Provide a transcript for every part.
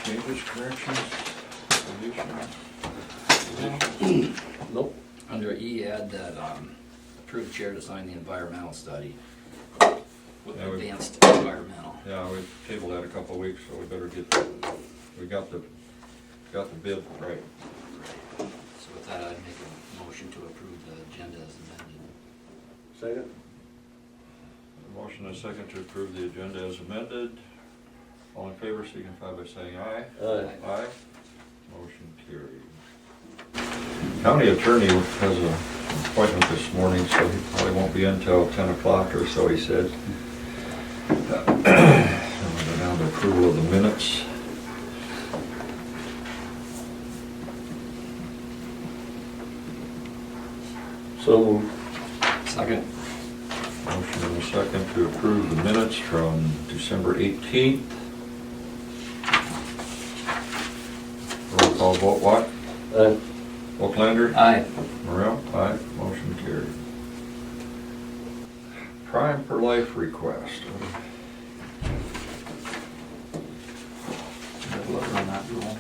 changes, corrections, additions? Nope. Under E, add that approved chair to sign the environmental study with Yeah, we- advanced environmental. Yeah, we tabled that a couple of weeks, so we better get, we got the bid right. So with that, I'd make a motion to approve the agenda as amended. Second? A motion and a second to approve the agenda as amended. All in favor, signify by saying aye. Aye. Aye. Motion carried. County attorney has an appointment this morning, so he probably won't be in till 10 o'clock or so, he said. Then we'll go down to approval of the minutes. So moved. Second. Motion and a second to approve the minutes from December 18th. Roll call vote, Watt? Aye. Oaklander? Aye. Morrell? Aye. Motion carried. Prime for life request. Good luck on that rule.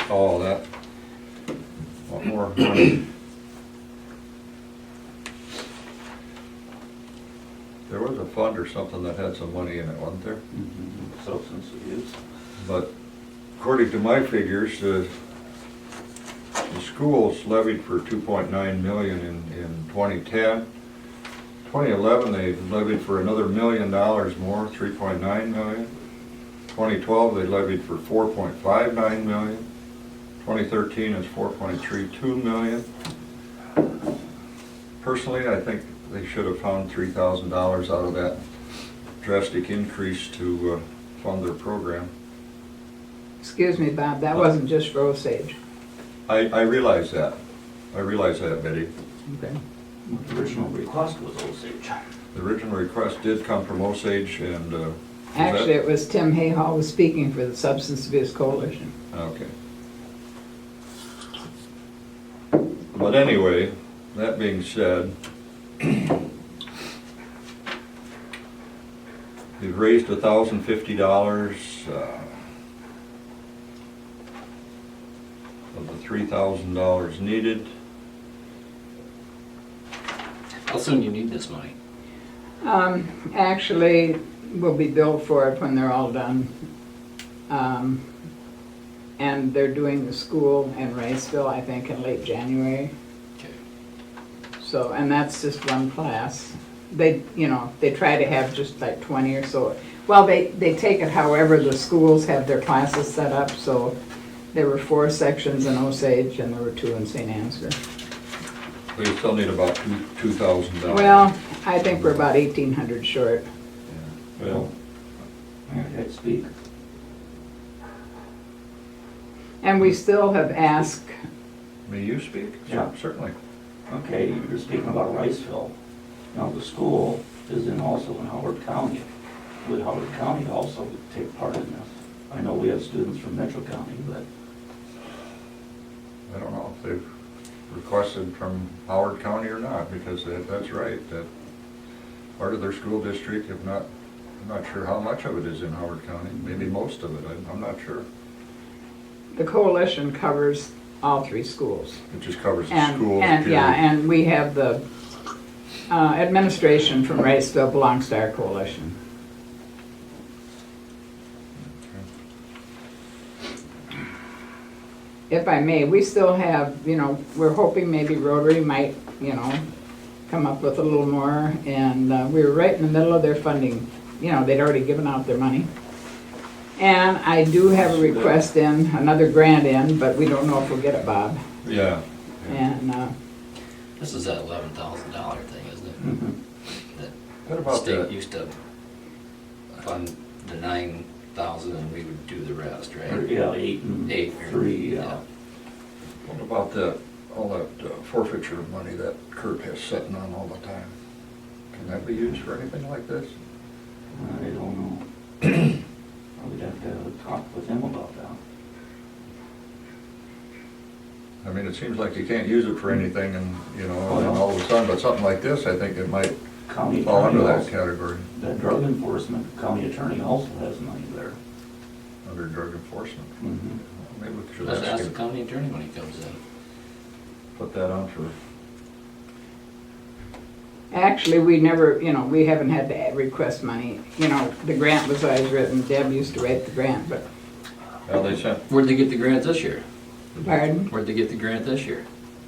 Oh, that. Want more money? There was a fund or something that had some money in it, wasn't there? Substance abuse. But according to my figures, the schools levied for 2.9 million in 2010. 2011, they levied for another $1 million more, 3.9 million. 2012, they levied for 4.59 million. 2013 is 4.32 million. Personally, I think they should have found $3,000 out of that drastic increase to fund their program. Excuse me, Bob, that wasn't just for Osage. I realize that. I realize that, Betty. Okay. The original request was Osage. The original request did come from Osage and, was Actually, that- it was Tim Hayhall was speaking for the Substance Abuse Coalition. Okay. But anyway, that being said, we've raised $1,050 of the $3,000 needed. How soon you need this money? Actually, we'll be billed for it when they're all done. And they're doing the school in Riceville, I think, in late January. Okay. So, and that's just one class. They, you know, they try to have just like 20 or so. Well, they take it however the schools have their classes set up, so there were 4 sections in Osage and there were 2 in St. Ansgar. We still need about $2,000. Well, I think we're about 1,800 short. Well, I'd speak. And we still have asked, may you speak? Yeah. Certainly. Okay, you were speaking about Riceville. Now, the school is also in Howard County. Would Howard County also take part in this? I know we have students from Metro County, but I don't know if they've requested from Howard County or not, because that's right, that part of their school district, if not, I'm not sure how much of it is in Howard County, maybe most of it, I'm not sure. the coalition covers all 3 schools. It just covers the And, schools. and yeah, period. and we have the administration from Riceville belongs to our coalition. If I may, we still have, you know, we're hoping maybe Rotary might, you know, come up with a little more, and we were right in the middle of their funding. You know, they'd already given out their money. And I do have a request in, another grant in, but we don't know if we'll get it, Bob. Yeah. And This is that $11,000 thing, isn't it? That What about state that? used to fund the 9,000 and we would do the rest, right? yeah, 8 and 8. 3, yeah. What about that, all that forfeiture money that Kurt has sitting on all the time? Can that be used for anything like this? I don't know. We'd have to talk with him about that. I mean, it seems like you can't use it for anything and, you know, and all of a sudden, but something like this, I think it might county Fall attorney under that also, category, that drug enforcement, county attorney also has money there. under drug enforcement. Mhm. Maybe we should Let's ask the ask him, county attorney when he comes in. put that on for, Actually, we never, we haven't had to request money. The grant was always written, Deb used to write the grant, but, well, they sent, Where'd they get the grant this year? pardon, Where'd they get the grant this year?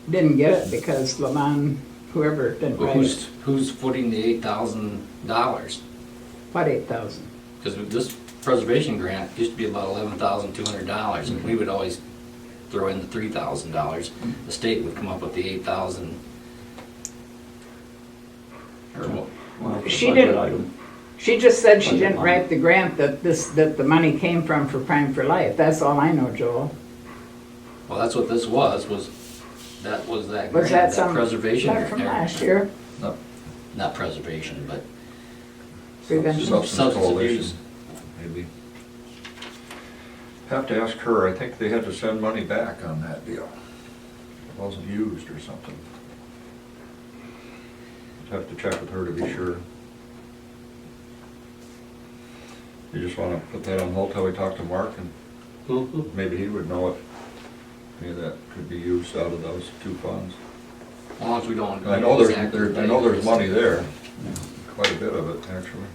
didn't get it because Lamont, whoever didn't Well, write it. who's footing the $8,000? What, 8,000? Because this preservation grant used to be about $11,200, and we would always throw in the $3,000. The state would come up with the 8,000. Or what? Well, it's a She budget didn't- item. She just said she Budget didn't money. write the grant that the money came from for Prime for Life. That's all I know, Joel. Well, that's what this was that Was grant, that that some, preservation. that from grant. last year? Not preservation, but Prevention? Substance Coalition, abuse. maybe. Have to ask her, I think they had to send money back on that deal. It wasn't used or something. Have to check with her to be sure. You just wanna put that on hold till we talk to Mark, and Mhm. maybe he would know if any of that could be used out of those two funds. as long as we don't. I know exactly I know there's date. money there, quite a bit of it, actually.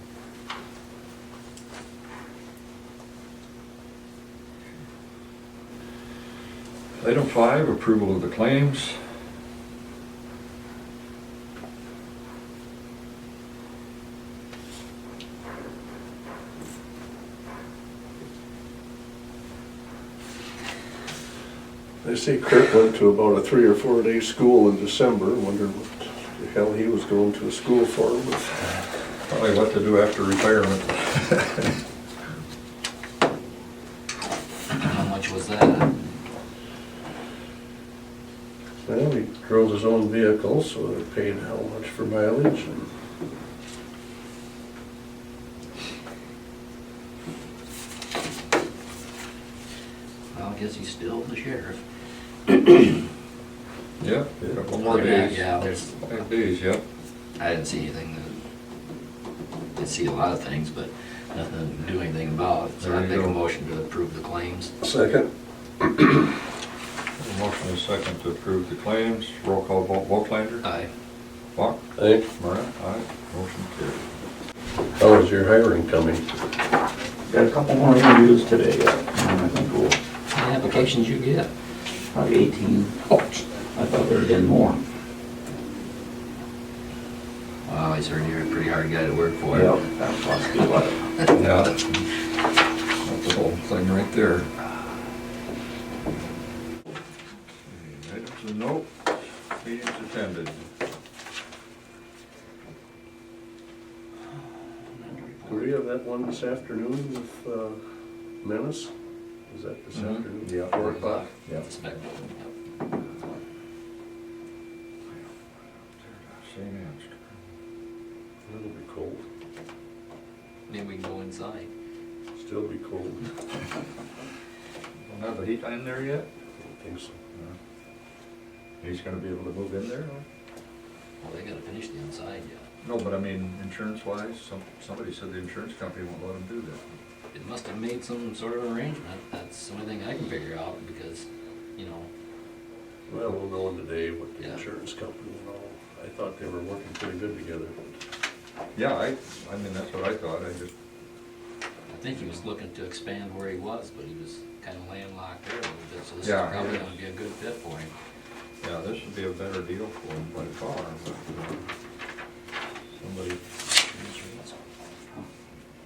Item 5, approval of the claims. I see Kurt went to about a 3 or 4 day school in December, wondered what the hell he was going to a school for with. Probably what to do after retirement. How much was that? Well, he drove his own vehicle, so they're paid how much for mileage and Well, I guess he's still the sheriff. Yeah, a couple more Yeah, days. yeah, there's, 5 days, yeah. I didn't see anything didn't see a lot of things, but nothing to do anything about. So There I'd you make a go. motion to approve the claims. second. A motion is second to approve the claims. Roll call vote, Volklander? Aye. Bach? Hey, Moran? Aye. Motion carried. how is your hiring coming? Got a couple more interviews today, and I think we'll, How many applications you get? probably 18. I thought there'd been more. Wow, he's heard you're a pretty hard guy to work for. Yep, that's what's good about it. Yeah. That's the whole thing right there. Okay, items of note, meetings attended. Do we have that one this afternoon with Menace? Is that this Mhm. afternoon? Yeah. 4 o'clock? Yeah. Spec- St. Anne's. It'll be cold. Maybe we can go inside. Still be cold. Don't have the heat in there yet? I don't think so. He's gonna be able to move in there? Well, they gotta finish the inside yet. No, but I mean, insurance-wise, somebody said the insurance company won't let him do that. It must have made some sort of arrangement. That's the only thing I can figure out because, you know, Well, we'll know today what the Yeah. insurance company and all. I thought they were working pretty good together. Yeah, I mean, that's what I thought, I just, I think he was looking to expand where he was, but he was kind of landlocked there a little bit, so this is Yeah, he probably is. gonna be a good fit for him. yeah, this would be a better deal for him by far, but somebody,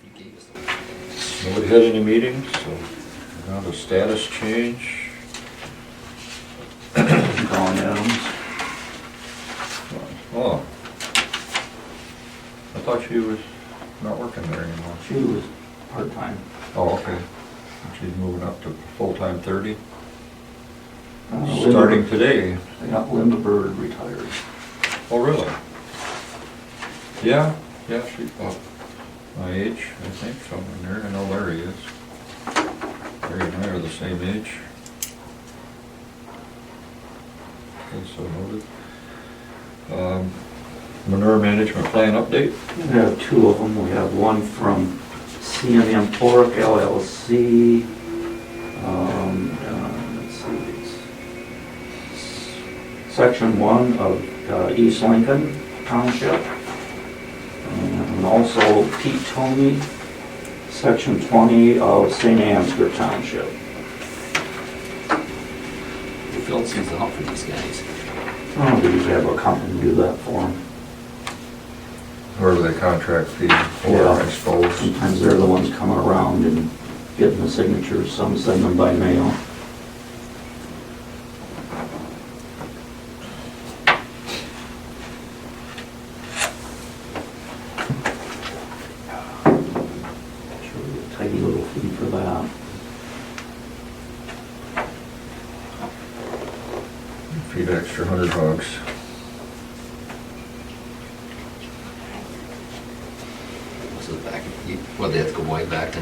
He gave us the. nobody had any meetings, so now the status change. Colin Adams. Oh. I thought she was not working there anymore. She was part-time. Oh, okay. She's moving up to full-time 30, Linda- starting today. Yeah, Linda Bird retired. Oh, really? Yeah, she's about my age, I think, somewhere in there. I know Larry is. Larry and I are the same age. Okay, so noted. Manure management plan update? We have two of them. We have one from CMM Pork LLC. Let's see, it's Section 1 of East Lincoln Township. And also Pete Toney, Section 20 of St. Ansgar Township. We filled season out for these guys. Oh, they usually have a company do that for them. Whoever the contract fee for, Yeah. I suppose. Sometimes they're the ones coming around and getting the signatures. Some send them by mail. Tidy little fee for that. Feed extra 100 hogs. So back, what, they have to go way back to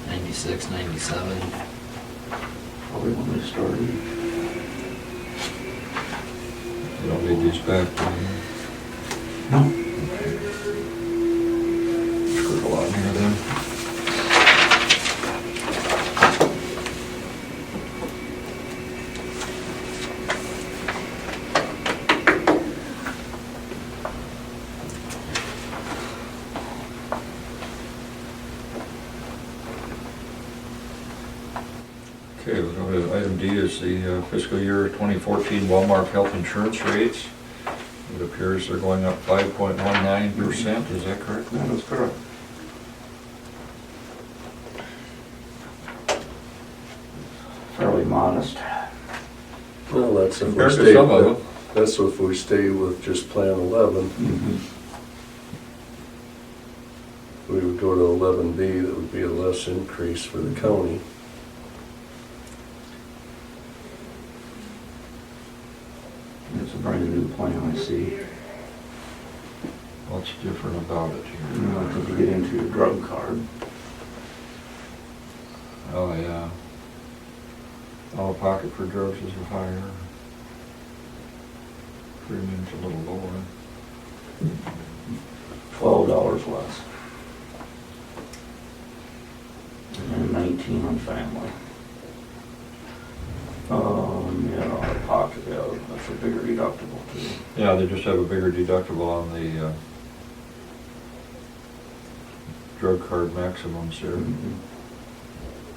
96, 97? Probably when they started. You don't need these back. No. Scribble on here then. Okay, we'll go to item D is the fiscal year 2014 Walmart health insurance rates. It appears they're going up 5.19%, is that correct? That is correct. Fairly modest. Well, that's if we Compared to stay, some of them. that's if we stay with just Plan 11. We would go to 11B, that would be a less increase for the county. It's a brand new plan, I see. What's different about it You know, here? until you get into your drug card. Oh, yeah. Out of pocket for drugs is higher. Premium's a little lower. $12 less. And 19 on family. Yeah, out of pocket, yeah, that's a bigger deductible too. Yeah, they just have a bigger deductible on the drug card maximums there.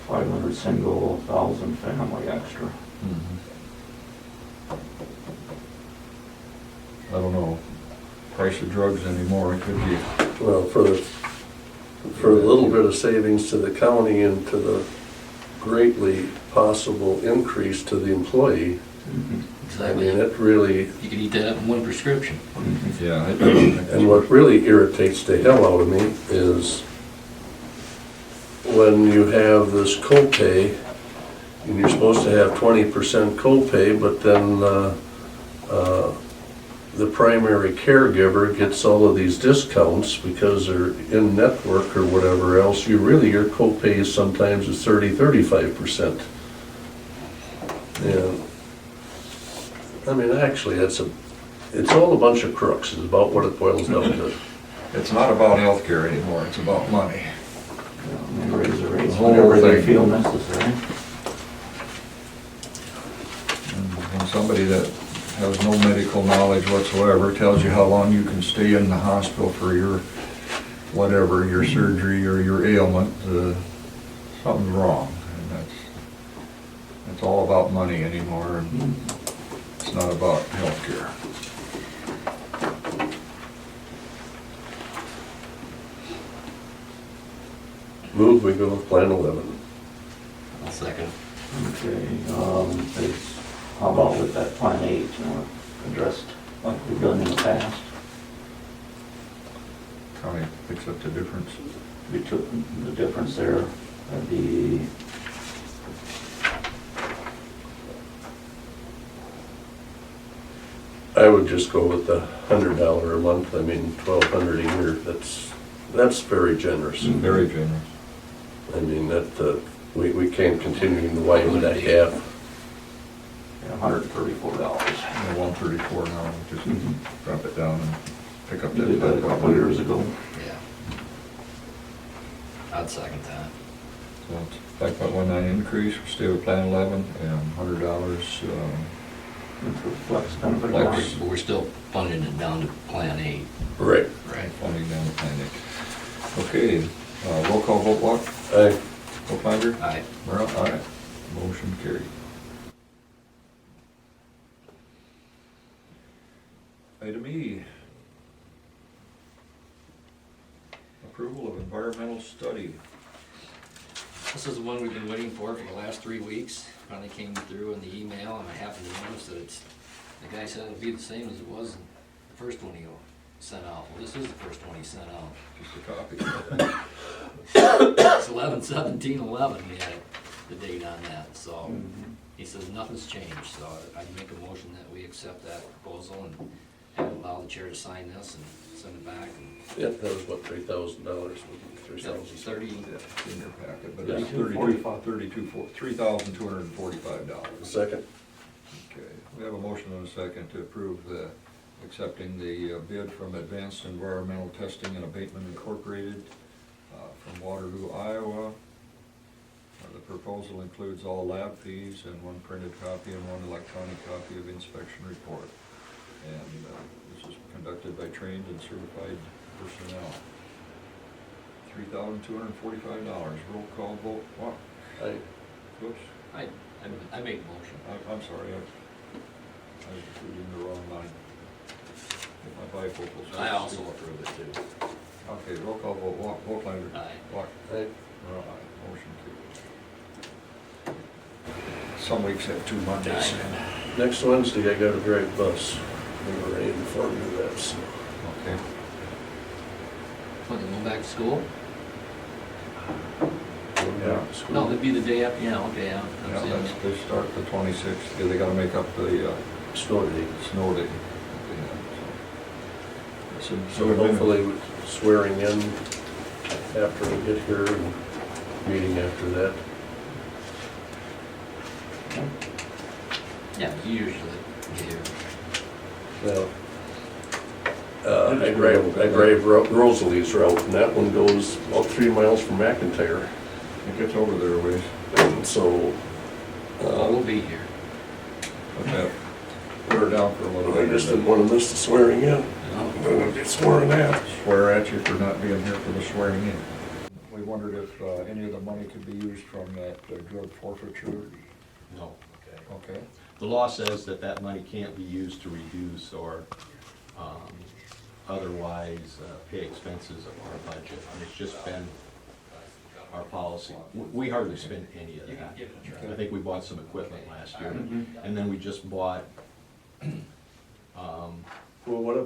500 single, 1,000 family extra. I don't know, price of drugs anymore, it could be, Well, for a little bit of savings to the county and to the greatly possible increase to the employee, I Exactly. mean, it really, You could eat that up in one prescription. yeah. I don't think and what really irritates the hell out of me is when you have this copay, and you're supposed to have 20% copay, but then the primary caregiver gets all of these discounts because they're in network or whatever else. Your copay is sometimes 30-35%. And I mean, actually, it's all a bunch of crooks, is about what it boils down to. It's not about healthcare anymore, it's about money. They raise the rates The whole whenever they thing. feel necessary. And somebody that has no medical knowledge whatsoever tells you how long you can stay in the hospital for your, whatever, your surgery or your ailment, something's wrong. And it's all about money anymore, and it's not about healthcare. Move, we go with Plan 11. I'll second. Okay, how about with that Plan 8, you know, addressed like we've done in the past? County picks up the difference. We took the difference there, that'd be, I would just go with the $100 a month. I mean, $1,200 a year. That's very generous. Very generous. I mean, we can't continue to widen that gap. $134. one 134 now, just drop it down and pick up We that. did that a couple years ago. Yeah. I'd second that. So it's 5.19 increase, stay with Plan 11, and $100, For flex benefit. Flex. cards. But we're still funding it down to Plan 8. Right. Right. funding down to Plan 8. Okay, roll call vote, Walk, Aye. Wolflander, Aye. Merrill, aye. Motion carried. Item E. Approval of environmental study. This is the one we've been waiting for the last 3 weeks. Finally came through in the email, and I happened to notice that it's, the guy said it'll be the same as it was in the first one he sent out. Well, this is the first one he sent out. Just a copy. It's 11/17/11, we had the date on that, so he says nothing's changed, so I'd make a motion that we accept that proposal and allow the chair to sign this and send it back. And Yep, that was what, $3,000, that was 30, Yeah, it's in your packet, but it's $32.45. $3,245. Second. Okay, we have a motion and a second to approve accepting the bid from Advanced Environmental Testing and Abatement Incorporated from Waterloo, Iowa. The proposal includes all lab fees and one printed copy and one electronic copy of inspection report. And this is conducted by trained and certified personnel. $3,245. Roll call vote. Walk. Aye. Whoops. I make a motion. I'm sorry. I was reading the wrong line. Get my bifocals. I also approve it too. Okay, roll call vote. Walk. Wolflander. Aye. Walk. Aye. Well, aye. Motion carried. Some weeks have 2 Mondays. Next Wednesday, I gotta drive bus. We already informed you that, so. Okay. When they go back to school? Yeah. No, it'd be the day after, yeah, okay, yeah. Yeah, they start the 26th. Yeah, they gotta make up the Snow day. snow day. Yeah, So hopefully swearing in after we get here and meeting after that. Yeah, usually, yeah. Well, I drive Rosalie's route, and that one goes about 3 miles from McIntyre. It gets over there a ways. And so, We'll be here. Okay. Put her down for a little I bit. just didn't want to miss the swearing in. No. I'm gonna get sworn at. Swear at you for not being here for the swearing in. We wondered if any of the money could be used from that drug forfeiture. No. Okay. The law says that that money can't be used to reduce or otherwise pay expenses of our budget. And it's just been our policy. We hardly spend any of that. I think we bought some equipment last year, and then we just bought, Well, what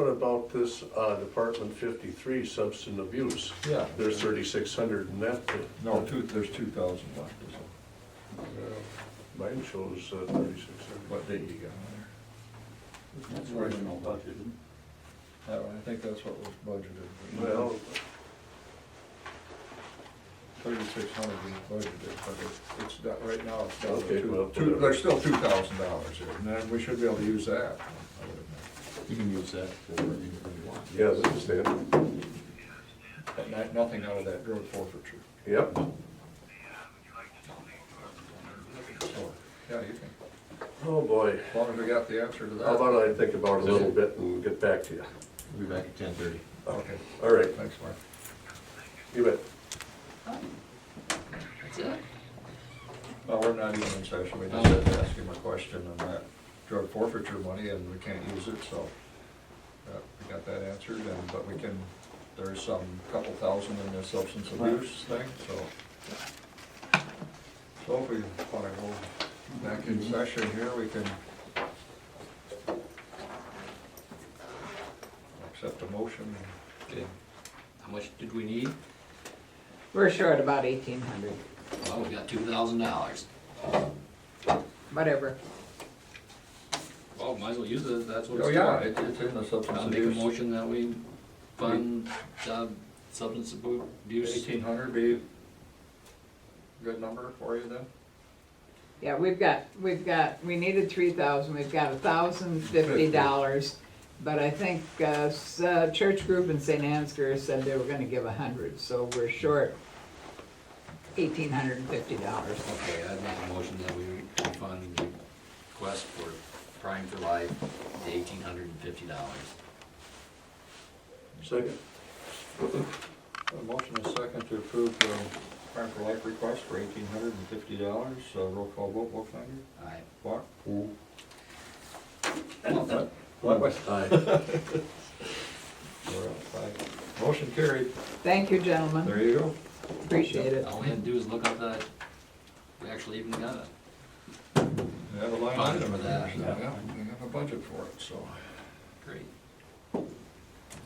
about this Department 53 substance abuse? Yeah. There's 3,600 in that too. No, there's 2,000 left, is it? Mine shows 3,600. What date you got on That's original budget. there? I think that's what was budgeted. Well, 3,600 is budgeted, but it's not, right now, it's down Okay, to well, there's still $2,000 here, and then we should be able to use that. you can use that for anything you want. yeah, this is it. But nothing out of that drug forfeiture. Yep. So, yeah, you can, Oh, boy. as long as we got the answer to that. How about I think about it a little bit and get back to you? We'll be back at 10:30. Okay, All right, thanks, Mark. you bet. That's it? No, we're not even in session, we just had to ask him a question on that drug forfeiture money, and we can't use it, so we got that answered, but we can, there's some couple thousand in the substance abuse thing, so. So if we want to go back in session here, we can accept a motion. Okay. How much did we need? We're short about 1,800, Well, we got $2,000. whatever. Well, might as well use it, that's what Oh, it's yeah, for. it's in the substance I'll make a abuse. motion that we fund substance abuse. 1,800 be a good number for you then? Yeah, we needed 3,000, we've got $1,050. But I think, church group in St. Ansgar said they were gonna give 100, so we're short $1,850. Okay, I'd make a motion that we refund the request for Prime for Life, the $1,850. Second. A motion and a second to approve the Prime for Life request for $1,850. Roll call vote, Wolfgang? Aye. Walk? Well, What? Aye. We're up five. Motion carried. Thank you, gentlemen, There you go. appreciate it. all we had to do is look up that, we actually even got it. We have a line Fund item for that. Yeah, we have a budget for it, so. Great.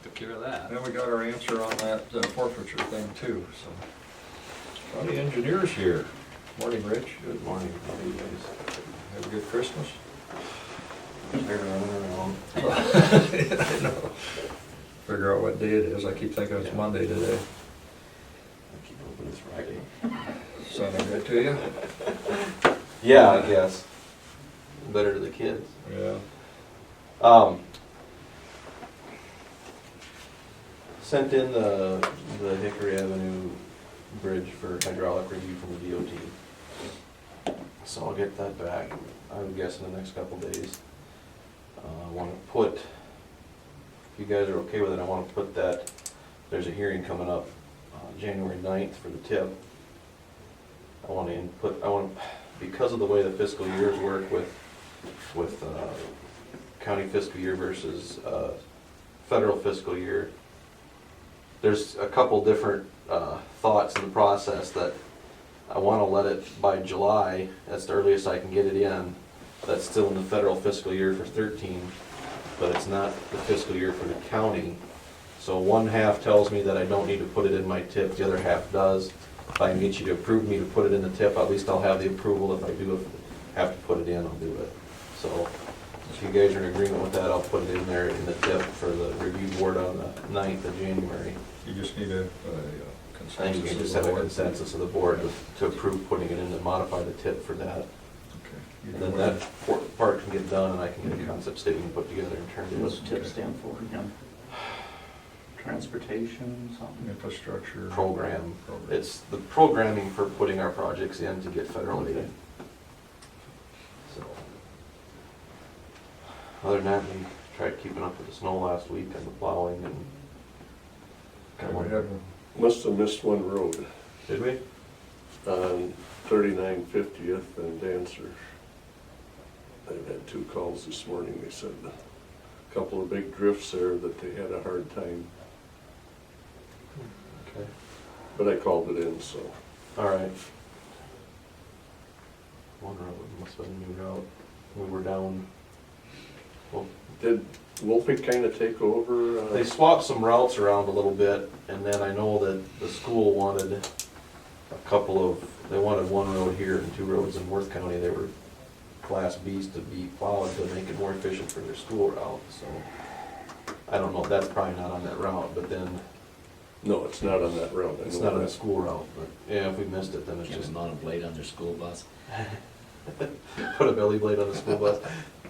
Took care of that. Then we got our answer on that forfeiture thing too, so. County engineers here. Morning, Rich. Good morning, how are you guys? Have a good Christmas. Tired of running around. I know. Figure out what day it is. I keep thinking it's Monday today. I keep hoping it's Friday. Sounding good to you? Yeah, I guess. Better to the kids. Yeah. Sent in the Hickory Avenue Bridge for hydraulic review from the DOT. So I'll get that back, I would guess, in the next couple days. I want to put, if you guys are okay with it, I want to put that, there's a hearing coming up January 9th for the tip. I want to input, because of the way the fiscal years work with county fiscal year versus federal fiscal year, there's a couple different thoughts in the process that I want to let it by July, that's the earliest I can get it in. That's still in the federal fiscal year for 13, but it's not the fiscal year for the county. So one half tells me that I don't need to put it in my tip, the other half does. If I can get you to approve me to put it in the tip, at least I'll have the approval. If I do have to put it in, I'll do it. So if you guys are in agreement with that, I'll put it in there in the tip for the review board on the 9th of January. You just need a I think you consensus. can of just the have a board. consensus of the board to approve putting it in and modify the tip for that. Okay. And then that part can get done and I can get a concept statement put together and turned in. What's TIP stand for again? Transportation, something? Infrastructure. Program. It's the programming for putting our projects in to get federal aid. So, other than that, we tried keeping up with the snow last week and the plowing and. Okay, we have Must have missed one road Did we? on 39 50th and Dancer. I've had 2 calls this morning. They said a couple of big drifts there that they had a hard time, Okay. but I called it in, so. All right. One road must have been a new route. We were down. Well, Did Wolfie kind of take over? they swapped some routes around a little bit, and then I know that the school wanted they wanted one road here and 2 roads in Worth County. They were Class Bs to be plowed to make it more efficient for their school route, so. I don't know, that's probably not on that route, but then, No, it's not on that road. I it's know not on the that. school route, but, yeah, if we missed it, then it's Can't just, mount a blade on their school bus. put a belly blade on the school bus.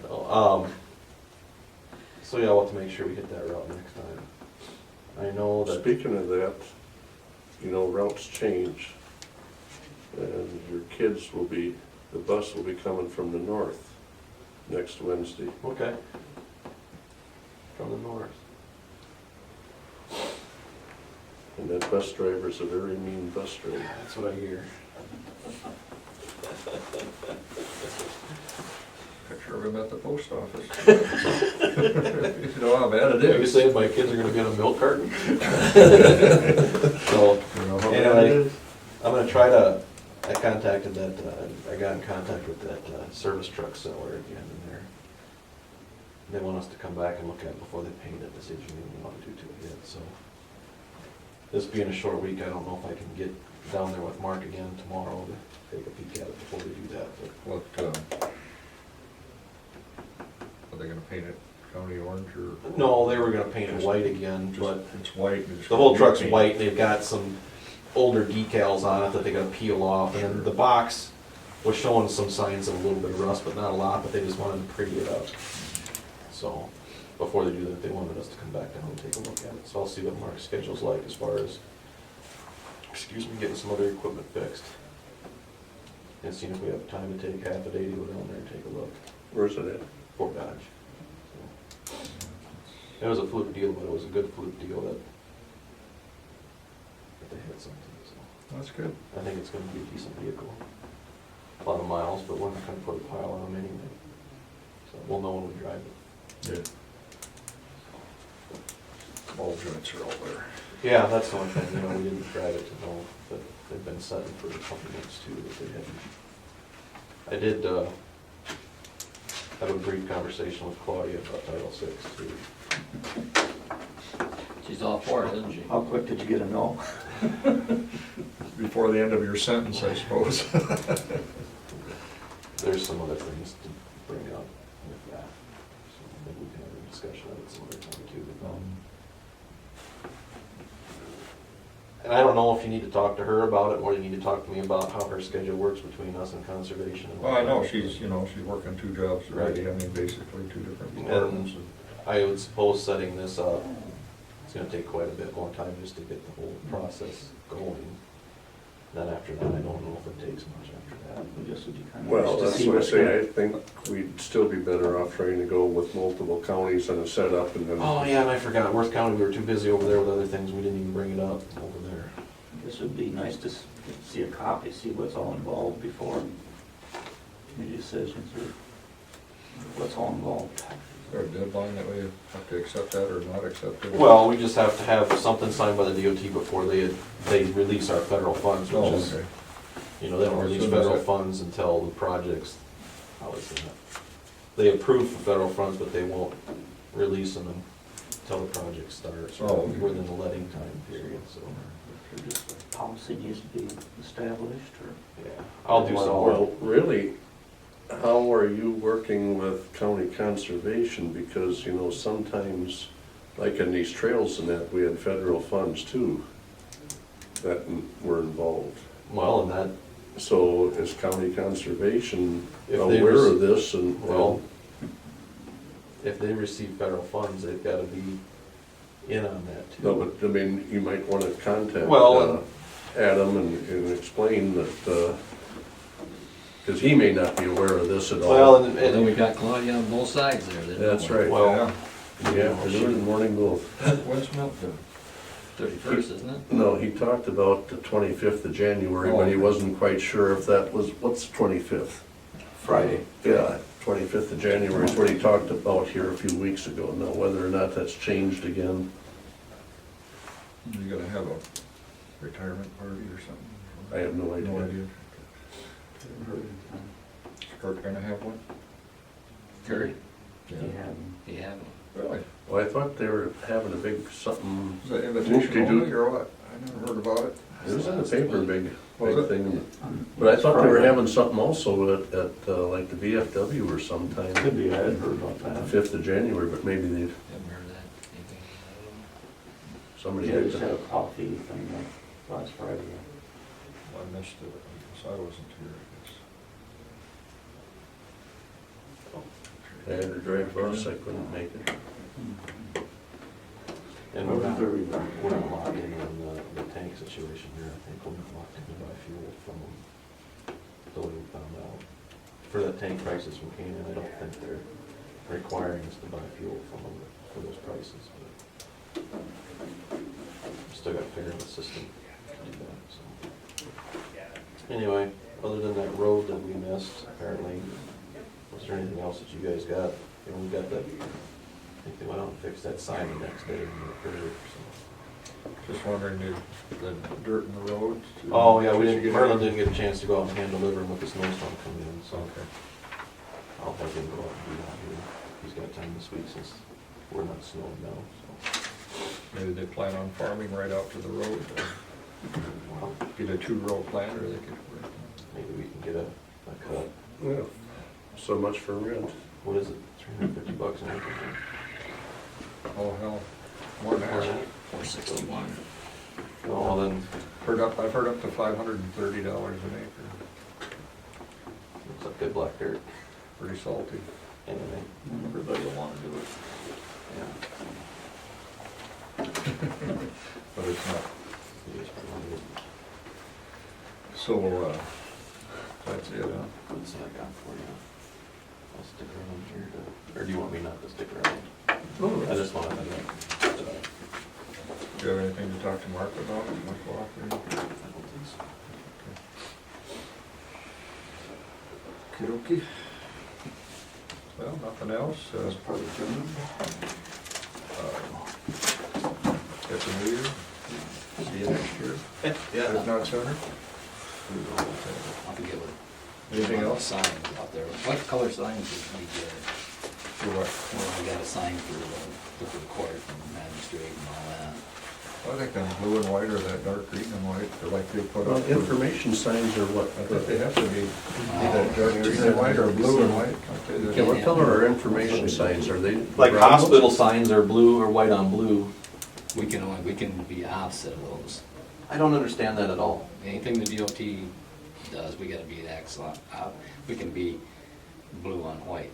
No, so yeah, we'll have to make sure we hit that route next time. I know that. Speaking of that, routes change, and your kids the bus will be coming from the north next Wednesday. Okay. From the north. And that bus driver's a very mean bus driver. That's what I hear. picture of him at the post office. You know how bad it Are you is. saying my kids are gonna be on a milk carton? So, You know how bad it anyway, is. I'm gonna try to, I contacted that, I got in contact with that service truck seller again, and they want us to come back and look at it before they paint it, decision we want to do to it yet, so. This being a short week, I don't know if I can get down there with Mark again tomorrow to take a peek at it before we do that, but. What, are they gonna paint it county orange or? No, they were gonna paint it white again, Just- but It's white. and it's the whole gonna be truck's painted. white, they've got some older decals on it that they gotta peel off, and then the box was showing some signs of a little bit of rust, but not a lot, but they just wanted to pretty it up. So, before they do that, they wanted us to come back down and take a look at it. So I'll see what Mark's schedule's like as far as, getting some other equipment fixed. And seeing if we have time to take half a day to go down there and take a look. Where's it at? Fort Dodge. So, it was a fluke deal, but it was a good fluke deal that they hit something, so. That's good. I think it's gonna be a decent vehicle. A lot of miles, but we're not gonna put a pile on them anyway. So we'll know when we drive it. Yeah. Ball joints are all there. Yeah, that's the only thing, you know, we didn't drive it to know that they've been setting for a couple months too, that they hadn't. I did, have a brief conversation with Claudia about Title VI too. She's all for it, isn't she? How quick did you get a no? Before the end of your sentence, I suppose. There's some other things to bring up with that, so maybe we can have a discussion of it some other time too. And I don't know if you need to talk to her about it, or you need to talk to me about how her schedule works between us and conservation. And Well, I know she's working 2 jobs already, I mean, basically 2 different departments. I would suppose setting this up, it's gonna take quite a bit more time just to get the whole process going. Then after that, I don't know if it takes much after that. I guess it'd be kind of Well, nice to that's see what I what's say, gonna- I think we'd still be better off trying to go with multiple counties and a setup and then. Oh, yeah, and I forgot, Worth County, we were too busy over there with other things, we didn't even bring it up over there. I guess it'd be nice to see a copy, see what's all involved before any decisions or what's all involved. Is there a deadline that we have to accept that or not accept it? Well, we just have to have something signed by the DOT before they release our federal funds, Oh, which is, okay. you know, they don't As release soon as federal it- funds until the project's, how is that? They approve for federal funds, but they won't release them until the project starts, Oh, or okay. within the letting time period, so, Or just a policy needs to be established or. yeah. I'll do some more. Well, really, how are you working with county conservation? Because, you know, sometimes, like in these trails and that, we had federal funds too that were involved. Well, and that, So is county conservation If they aware rec- of this and? well, if they receive federal funds, they've gotta be in on that too. No, but I mean, you might want to contact Well, Adam and explain that, because he may not be aware of this at all. Well, And then we got Claudia on both sides there, then. That's right. Well, Yeah, afternoon and morning both. When's Milton? 31st, isn't it? No, he talked about the 25th of January, Oh, but he okay. wasn't quite sure if that was, what's 25th? Friday. Yeah, 25th of January is what he talked about here a few weeks ago. Now, whether or not that's changed again, You gotta have a retirement party or something? I have no No idea. idea. Is Kurt gonna have one? Terry? You have, You have them. Really? Well, I thought they were having a big something, Is that invitation Whoop-de-doo. only or what? I never heard about it. it was in the paper, big Was it? thing. But I thought they were having something also at like the VFW or sometime, could be, I hadn't heard about the that. 5th of January, but maybe they, Haven't heard of that. Anything? somebody Yeah, had just had a to. coffee thing last Friday. I missed it, because I wasn't here, I I had to drive bus, I couldn't make it. and we're not locked in on the tank situation here, I think we're not locked in to buy fuel from them. Till we found out. For the tank prices from Canaan, I don't think they're requiring us to buy fuel from them for those prices, but still gotta figure out the system to do that, so. Anyway, other than that road that we missed, apparently, was there anything else that you guys got? You know, we got that, I think they went out and fixed that sign the next day in the curve, so. Just wondering, the dirt in the road? Oh, yeah, we Did you didn't, get Merlin any? didn't get a chance to go out and hand deliver them with the snowstorm coming in, so Okay. I'll have him go out and do that here. He's got time this week since we're not snowing now, so. Maybe they plan on farming right out to the road, or Well, get a 2-row planter they could put. maybe we can get a cut. Yeah, so much for rent. What is it, $350 an acre? Oh, hell, more than that. 461. Oh, well then, I've heard up to $530 an acre. good black dirt, Pretty salty. anything, Everybody will wanna do it. yeah. But it's not. You just probably would. So, that's it, huh? That's what I got for you. I'll stick around here to, or do you want me not to stick around? I just wanted to, Do you have anything to talk to Mark about? Mark Walker? I don't think so. Okey-dokey. Well, nothing else. That's part of the job. It's a new year. See you next year. Yeah. If not sooner. I'll forget what. Anything else? Signs out there. What color signs would we get? For what? Well, we got a sign for the court and magistrate and all that. I think them blue and white or that dark green and white, they're like they put Well, up. information signs are what? I thought they have to be either dark green and white or blue and white. Okay, what color are information signs? Are they? Like brown ones? hospital signs are blue or white on blue. We can be opposite of those. I don't understand that at all. Anything the DOT does, we gotta be excellent. We can be blue on white.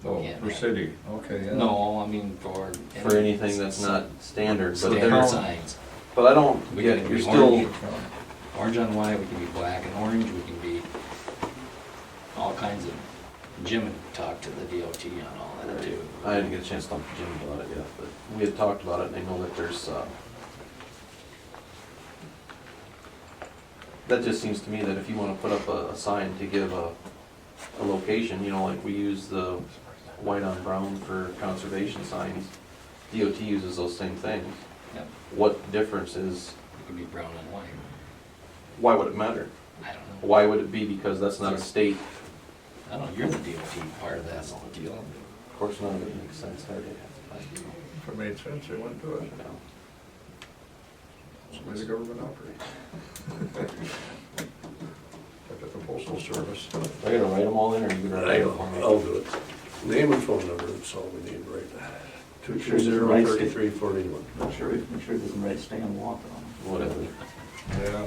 Oh, Yeah. for city, okay, yeah. No, I mean for. For anything that's not standard, but Standard there's, signs. but I don't We get, can you're be still, orange. Orange on white, we can be black and orange, we can be all kinds of, Jim had talked to the DOT on all that too. I didn't get a chance to talk to Jim about it yet, but we had talked about it and I know that there's, that just seems to me that if you wanna put up a sign to give a location, you know, like we use the white on brown for conservation signs, DOT uses those same things. Yep, What difference is, it can be brown and white. why would it matter? I don't know. Why would it be? Because that's not a state, I don't know, you're the DOT part of that whole deal. of course none of it makes sense, how do you have to, If it made sense, they wouldn't do it. you know. That's the way the government operates. Like at the postal service. I gotta write them all in, or you gonna write them for me? I'll do it. Name and phone number, that's all we need, right? Make sure it's the right state. 220-3341. Make sure it doesn't write Stan Walker on it. Whatever, Yeah.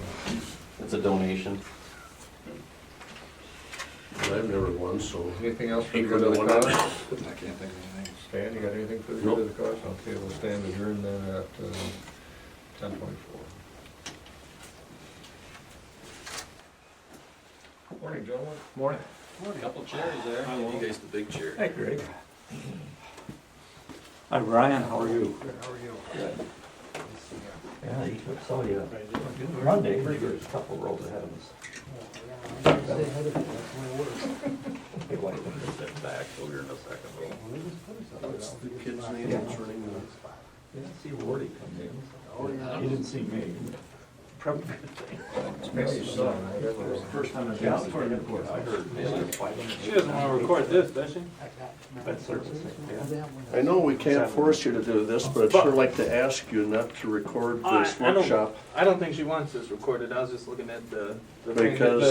it's a donation. I've never won, so. Anything else for the Ain't good of the gonna win cause? it. I can't think of anything. Stan, you got anything for the good of the cause? Okay, we'll stand adjourned then at 10:24. Morning, gentlemen. Morning. Couple chairs there. You guys the big chair. Hey, Greg. Hi, Brian, how are you? How are you? Good. Yeah, you saw you Monday, pretty good, a couple rows ahead of us. Hey, why don't you sit back, so you're in a second row. What's the kid's name that's running the? You didn't see Lordy come in. You didn't see me. Probably good thing. First time I've been to the airport, I heard. She doesn't want to record this, does she? That service, yeah. I know we can't force you to do this, but I'd sure like to ask you not to record this I don't- workshop. I don't think she wants this recorded, I was just looking at the thing. Because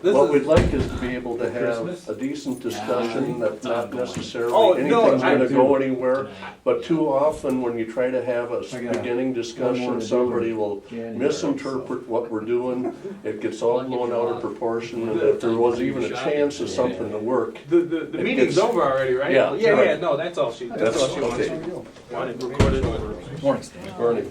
This what is- we'd like is to be able to have a decent discussion that's not Oh, necessarily no, anything's I gonna do. go anywhere. But too often, when you try to have a beginning discussion, somebody will misinterpret what we're doing. It gets all blown out of proportion, and if there was even a chance of something to work. The meeting's gets- over already, right? Yeah, Yeah, right. no, that's all she wants. Okay. Wanted recorded. Morning, Stan. Bernie,